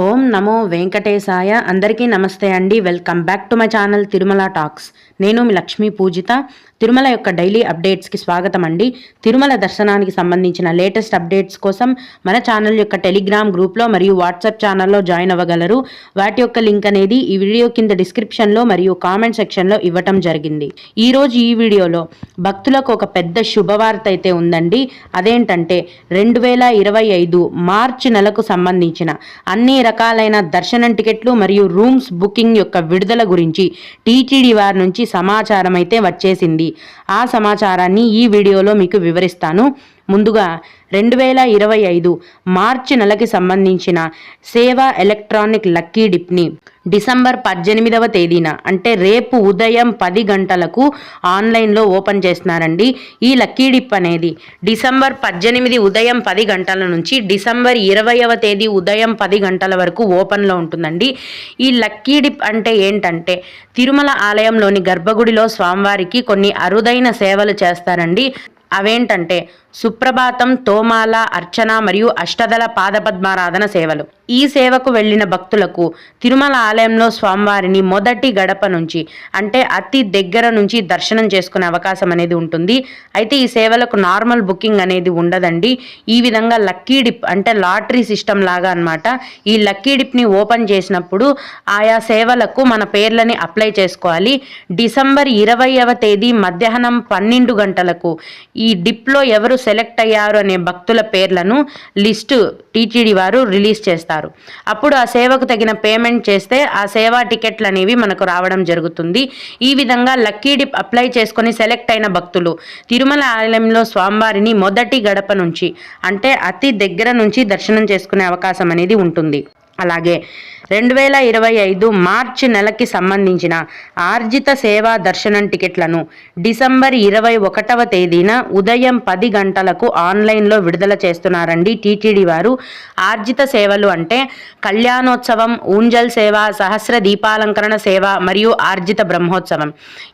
ఓం నమో వెంకటేశాయ. అందరికీ నమస్తే అండి. Welcome back to my channel Tirumala talks. నేను మీ లక్ష్మీ పూజిత. తిరుమల యొక్క డైలీ అప్డేట్స్కి స్వాగతం అండి. తిరుమల దర్శనానికి సంబంధించిన లేటెస్ట్ అప్డేట్స్ కోసం మన ఛానల్ యొక్క టెలిగ్రామ్ గ్రూప్లో మరియు వాట్సాప్ ఛానల్లో జాయిన్ అవ్వగలరు. వాటి యొక్క లింక్ అనేది ఈ వీడియో కింద డిస్క్రిప్షన్లో మరియు కామెంట్ సెక్షన్లో ఇవ్వటం జరిగింది. ఈరోజు ఈ వీడియోలో భక్తులకు ఒక పెద్ద శుభవార్త అయితే ఉందండి. అదేంటంటే 2025 మార్చి నెలకు సంబంధించిన అన్ని రకాలైన దర్శనం టికెట్లు మరియు రూమ్స్ బుకింగ్ యొక్క విడుదల గురించి టీటీడీ వారి నుంచి సమాచారం అయితే వచ్చేసింది. ఆ సమాచారాన్ని ఈ వీడియోలో మీకు వివరిస్తాను. ముందుగా 2025 మార్చి నెలకి సంబంధించిన సేవా ఎలక్ట్రానిక్ లక్కీ డిప్ని డిసెంబర్ 18వ తేదీన అంటే రేపు ఉదయం 10 గంటలకు ఆన్లైన్లో ఓపెన్ చేస్తున్నారండి. ఈ లక్కీ డిప్ అనేది డిసెంబర్ 18 ఉదయం 10 గంటల నుంచి డిసెంబర్ 20వ తేదీ ఉదయం 10 గంటల వరకు ఓపెన్లో ఉంటుందండి. ఈ లక్కీ డిప్ అంటే ఏంటంటే తిరుమల ఆలయంలోని గర్భగుడిలో స్వామివారికి కొన్ని అరుదైన సేవలు చేస్తారండి. అవేంటంటే సుప్రభాతం, తోమాల, అర్చన మరియు అష్టదళ పాదపద్మారాధన సేవలు. ఈ సేవకు వెళ్ళిన భక్తులకు తిరుమల ఆలయంలో స్వామివారిని మొదటి గడప నుంచి అంటే అతి దగ్గర నుంచి దర్శనం చేసుకునే అవకాశం అనేది ఉంటుంది. అయితే ఈ సేవలకు నార్మల్ బుకింగ్ అనేది ఉండదండి. ఈ విధంగా లక్కీ డిప్ అంటే లాటరీ సిస్టమ్ లాగా అనమాట. ఈ లక్కీ డిప్ని ఓపెన్ చేసినప్పుడు ఆయా సేవలకు మన పేర్లని అప్లై చేసుకోవాలి. డిసెంబర్ 20వ తేదీ మధ్యాహ్నం 12 గంటలకు ఈ డిప్లో ఎవరు సెలెక్ట్ అయ్యారు అనే భక్తుల పేర్లను లిస్టు టీటీడీ వారు రిలీజ్ చేస్తారు. అప్పుడు ఆ సేవకు తగిన పేమెంట్ చేస్తే ఆ సేవా టికెట్లు అనేవి మనకు రావడం జరుగుతుంది. ఈ విధంగా లక్కీ డిప్ అప్లై చేసుకొని సెలెక్ట్ అయిన భక్తులు తిరుమల ఆలయంలో స్వామివారిని మొదటి గడప నుంచి అంటే అతి దగ్గర నుంచి దర్శనం చేసుకునే అవకాశం అనేది ఉంటుంది. అలాగే 2025 మార్చి నెలకి సంబంధించిన ఆర్జిత సేవా దర్శనం టికెట్లను డిసెంబర్ 21వ తేదీన ఉదయం 10 గంటలకు ఆన్లైన్లో విడుదల చేస్తున్నారండి టీటీడీ వారు. ఆర్జిత సేవలు అంటే కళ్యాణోత్సవం, ఊంజల్ సేవ, సహస్ర దీపాలంకరణ సేవ మరియు ఆర్జిత బ్రహ్మోత్సవం.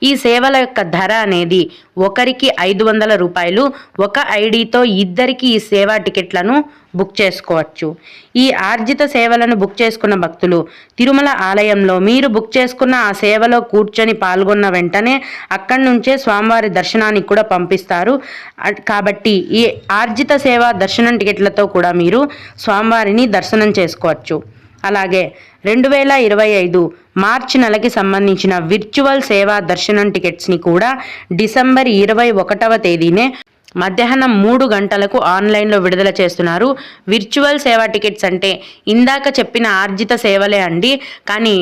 ఈ సేవల యొక్క ధర అనేది ఒకరికి 500 రూపాయలు. ఒక ఐడితో ఇద్దరికి ఈ సేవా టికెట్లను బుక్ చేసుకోవచ్చు. ఈ ఆర్జిత సేవలను బుక్ చేసుకున్న భక్తులు తిరుమల ఆలయంలో మీరు బుక్ చేసుకున్న ఆ సేవలో కూర్చొని పాల్గొన్న వెంటనే అక్కడి నుంచే స్వామివారి దర్శనానికి కూడా పంపిస్తారు. కాబట్టి ఈ ఆర్జిత సేవ దర్శనం టికెట్లతో కూడా మీరు స్వామివారిని దర్శనం చేసుకోవచ్చు. అలాగే 2025 మార్చి నెలకి సంబంధించిన విర్చువల్ సేవా దర్శనం టికెట్స్ని కూడా డిసెంబర్ 21వ తేదీనే మధ్యాహ్నం 3 గంటలకు ఆన్లైన్లో విడుదల చేస్తున్నారు. విర్చువల్ సేవా టికెట్స్ అంటే ఇందాక చెప్పిన ఆర్జిత సేవలే అండి. కానీ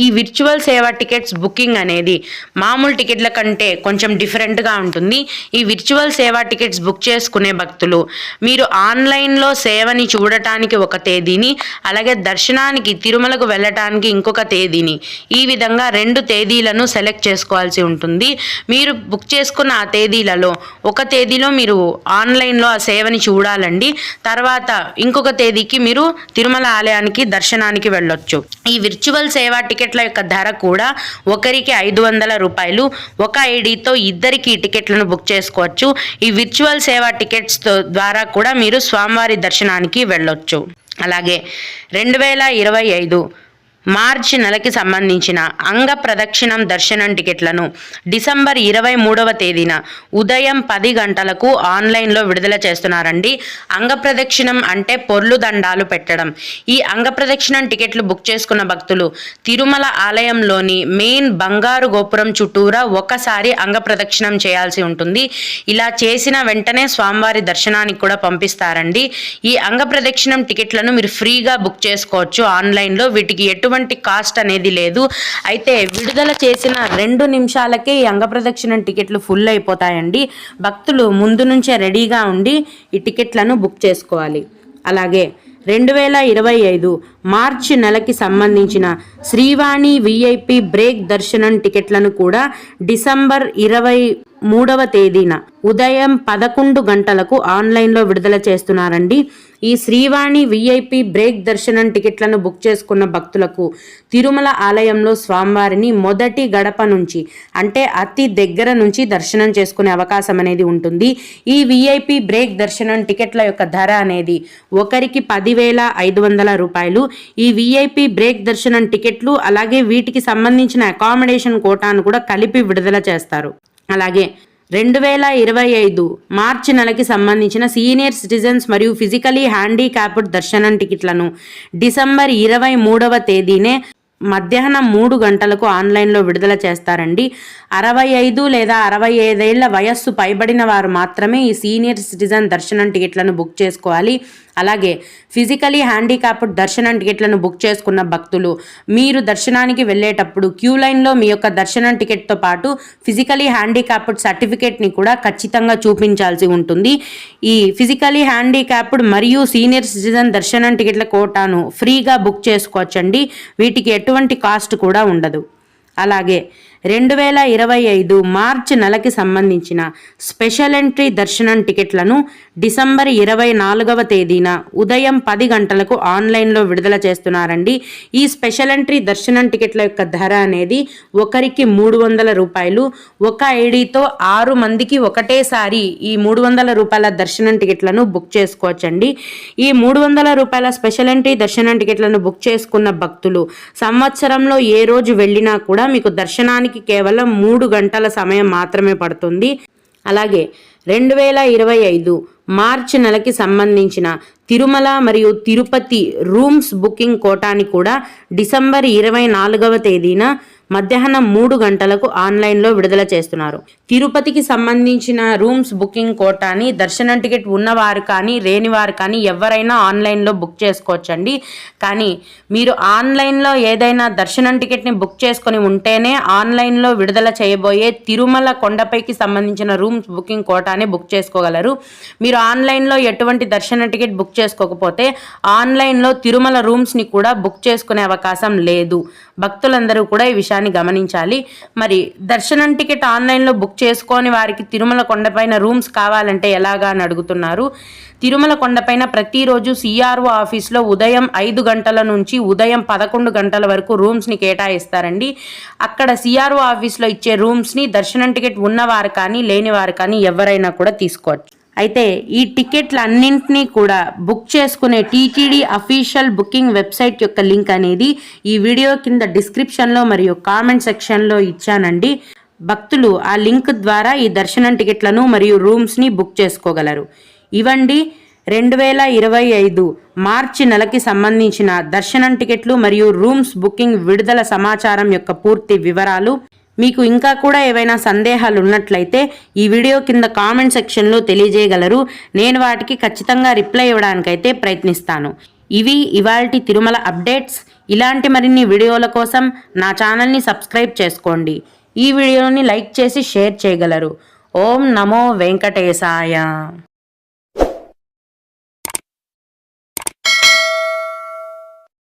ఈ విర్చువల్ సేవా టికెట్స్ బుకింగ్ అనేది మామూలు టికెట్ల కంటే కొంచెం డిఫరెంట్గా ఉంటుంది. ఈ విర్చువల్ సేవా టికెట్స్ బుక్ చేసుకునే భక్తులు మీరు ఆన్లైన్లో సేవని చూడటానికి ఒక తేదీని, అలాగే దర్శనానికి తిరుమలకు వెళ్ళటానికి ఇంకొక తేదీని, ఈ విధంగా 2 తేదీలను సెలెక్ట్ చేసుకోవాల్సి ఉంటుంది. మీరు బుక్ చేసుకున్న ఆ తేదీలలో ఒక తేదీలో మీరు ఆన్లైన్లో ఆ సేవని చూడాలండి. తర్వాత ఇంకొక తేదీకి మీరు తిరుమల ఆలయానికి దర్శనానికి వెళ్ళొచ్చు. ఈ విర్చువల్ సేవా టికెట్ల యొక్క ధర కూడా ఒకరికి 500 రూపాయలు. ఒక ఐడితో ఇద్దరికి టికెట్లను బుక్ చేసుకోవచ్చు. ఈ విర్చువల్ సేవా టికెట్స్ ద్వారా కూడా మీరు స్వామివారి దర్శనానికి వెళ్ళొచ్చు. అలాగే 2025 మార్చి నెలకి సంబంధించిన అంగ ప్రదక్షిణం దర్శనం టికెట్లను డిసెంబర్ 23వ తేదీన ఉదయం 10 గంటలకు ఆన్లైన్లో విడుదల చేస్తున్నారండి. అంగ ప్రదక్షిణం అంటే పొర్లు దండాలు పెట్టడం. ఈ అంగ ప్రదక్షిణం టికెట్లు బుక్ చేసుకున్న భక్తులు తిరుమల ఆలయంలోని మెయిన్ బంగారు గోపురం చుట్టూరా ఒకసారి అంగ ప్రదక్షిణం చేయాల్సి ఉంటుంది. ఇలా చేసిన వెంటనే స్వామివారి దర్శనానికి కూడా పంపిస్తారండి. ఈ అంగ ప్రదక్షిణం టికెట్లను మీరు ఫ్రీగా బుక్ చేసుకోవచ్చు ఆన్లైన్లో. వీటికి ఎటువంటి కాస్ట్ అనేది లేదు. అయితే విడుదల చేసిన 2 నిమిషాలకే ఈ అంగప్రదక్షిణం టికెట్లు ఫుల్ అయిపోతాయండి. భక్తులు ముందు నుంచే రెడీగా ఉండి ఈ టికెట్లను బుక్ చేసుకోవాలి. అలాగే 2025 మార్చి నెలకి సంబంధించిన శ్రీవాణి విఐపి బ్రేక్ దర్శనం టికెట్లను కూడా డిసెంబర్ 3వ తేదీన ఉదయం 11 గంటలకు ఆన్లైన్లో విడుదల చేస్తున్నారండి. ఈ శ్రీవాణి విఐపి బ్రేక్ దర్శనం టికెట్లను బుక్ చేసుకున్న భక్తులకు తిరుమల ఆలయంలో స్వామివారిని మొదటి గడప నుంచి అంటే అతి దగ్గర నుంచి దర్శనం చేసుకునే అవకాశం అనేది ఉంటుంది. ఈ విఐపి బ్రేక్ దర్శనం టికెట్ల యొక్క ధర అనేది ఒకరికి 10,500 రూపాయలు. ఈ విఐపి బ్రేక్ దర్శనం టికెట్లు అలాగే వీటికి సంబంధించిన అకామిడేషన్ కోటాను కూడా కలిపి విడుదల చేస్తారు. అలాగే 2025 మార్చి నెలకి సంబంధించిన సీనియర్ సిటిజన్స్ మరియు ఫిజికలీ హ్యాండిక్యాప్డ్ దర్శనం టికెట్లను డిసెంబర్ 23వ తేదీనే మధ్యాహ్నం 3 గంటలకు ఆన్లైన్లో విడుదల చేస్తారండి. 65 లేదా 65 ఏళ్ల వయస్సు పైబడిన వారు మాత్రమే ఈ సీనియర్ సిటిజన్ దర్శనం టికెట్లను బుక్ చేసుకోవాలి. అలాగే ఫిజికలీ హ్యాండిక్యాప్డ్ దర్శనం టికెట్లను బుక్ చేసుకున్న భక్తులు మీరు దర్శనానికి వెళ్ళేటప్పుడు క్యూ లైన్లో మీ యొక్క దర్శనం టికెట్తో పాటు ఫిజికలీ హ్యాండిక్యాప్డ్ సర్టిఫికేట్ని కూడా ఖచ్చితంగా చూపించాల్సి ఉంటుంది. ఈ ఫిజికలీ హ్యాండిక్యాప్డ్ మరియు సీనియర్ సిటిజన్ దర్శనం టికెట్ల కోటాను ఫ్రీగా బుక్ చేసుకోవచ్చండి. వీటికి ఎటువంటి కాస్ట్ కూడా ఉండదు. అలాగే 2025 మార్చి నెలకి సంబంధించిన స్పెషల్ ఎంట్రీ దర్శనం టికెట్లను డిసెంబర్ 24వ తేదీన ఉదయం 10 గంటలకు ఆన్లైన్లో విడుదల చేస్తున్నారండి. ఈ స్పెషల్ ఎంట్రీ దర్శనం టికెట్ల యొక్క ధర అనేది ఒకరికి 300 రూపాయలు. ఒక ఐడితో 6 మందికి ఒకటేసారి ఈ 300 రూపాయల దర్శనం టికెట్లను బుక్ చేసుకోవచ్చండి. ఈ 300 రూపాయల స్పెషల్ ఎంట్రీ దర్శనం టికెట్లను బుక్ చేసుకున్న భక్తులు సంవత్సరంలో ఏ రోజు వెళ్ళినా కూడా మీకు దర్శనానికి కేవలం 3 గంటల సమయం మాత్రమే పడుతుంది. అలాగే 2025 మార్చి నెలకి సంబంధించిన తిరుమల మరియు తిరుపతి రూమ్స్ బుకింగ్ కోటాని కూడా డిసెంబర్ 24వ తేదీన మధ్యాహ్నం 3 గంటలకు ఆన్లైన్లో విడుదల చేస్తున్నారు. తిరుపతికి సంబంధించిన రూమ్స్ బుకింగ్ కోటాని దర్శనం టికెట్ ఉన్నవారు కానీ లేనివారు కానీ ఎవరైనా ఆన్లైన్లో బుక్ చేసుకోవచ్చండి. కానీ మీరు ఆన్లైన్లో ఏదైనా దర్శనం టికెట్ని బుక్ చేసుకొని ఉంటేనే ఆన్లైన్లో విడుదల చేయబోయే తిరుమల కొండపైకి సంబంధించిన రూమ్స్ బుకింగ్ కోటాని బుక్ చేసుకోగలరు. మీరు ఆన్లైన్లో ఎటువంటి దర్శనం టికెట్ బుక్ చేసుకోకపోతే ఆన్లైన్లో తిరుమల రూమ్స్ని కూడా బుక్ చేసుకునే అవకాశం లేదు. భక్తులందరూ కూడా ఈ విషయాన్ని గమనించాలి. మరి దర్శనం టికెట్ ఆన్లైన్లో బుక్ చేసుకోని వారికి తిరుమల కొండపైన రూమ్స్ కావాలంటే ఎలాగా అని అడుగుతున్నారు. తిరుమల కొండపైన ప్రతిరోజు సిఆర్ఓ ఆఫీస్లో ఉదయం 5 గంటల నుంచి ఉదయం 11 గంటల వరకు రూమ్స్ని కేటాయిస్తారండి. అక్కడ సిఆర్ఓ ఆఫీస్లో ఇచ్చే రూమ్స్ని దర్శనం టికెట్ ఉన్నవారు కానీ లేనివారు కానీ ఎవరైనా కూడా తీసుకోవచ్చు. అయితే ఈ టికెట్లన్నింటినీ కూడా బుక్ చేసుకునే టీటీడీ అఫీషియల్ బుకింగ్ వెబ్సైట్ యొక్క లింక్ అనేది ఈ వీడియో కింద డిస్క్రిప్షన్లో మరియు కామెంట్ సెక్షన్లో ఇచ్చానండి. భక్తులు ఆ లింక్ ద్వారా ఈ దర్శనం టికెట్లను మరియు రూమ్స్ని బుక్ చేసుకోగలరు. ఇవండి 2025 మార్చి నెలకి సంబంధించిన దర్శనం టికెట్లు మరియు రూమ్స్ బుకింగ్ విడుదల సమాచారం యొక్క పూర్తి వివరాలు. మీకు ఇంకా కూడా ఏవైనా సందేహాలు ఉన్నట్లయితే ఈ వీడియో కింద కామెంట్ సెక్షన్లో తెలియజేయగలరు. నేను వాటికి ఖచ్చితంగా రిప్లై ఇవ్వడానికైతే ప్రయత్నిస్తాను. ఇవి ఇవాల్టి తిరుమల అప్డేట్స్. ఇలాంటి మరిన్ని వీడియోల కోసం నా ఛానల్ని సబ్స్క్రైబ్ చేసుకోండి. ఈ వీడియోని లైక్ చేసి షేర్ చేయగలరు. ఓం నమో వెంకటేశాయ.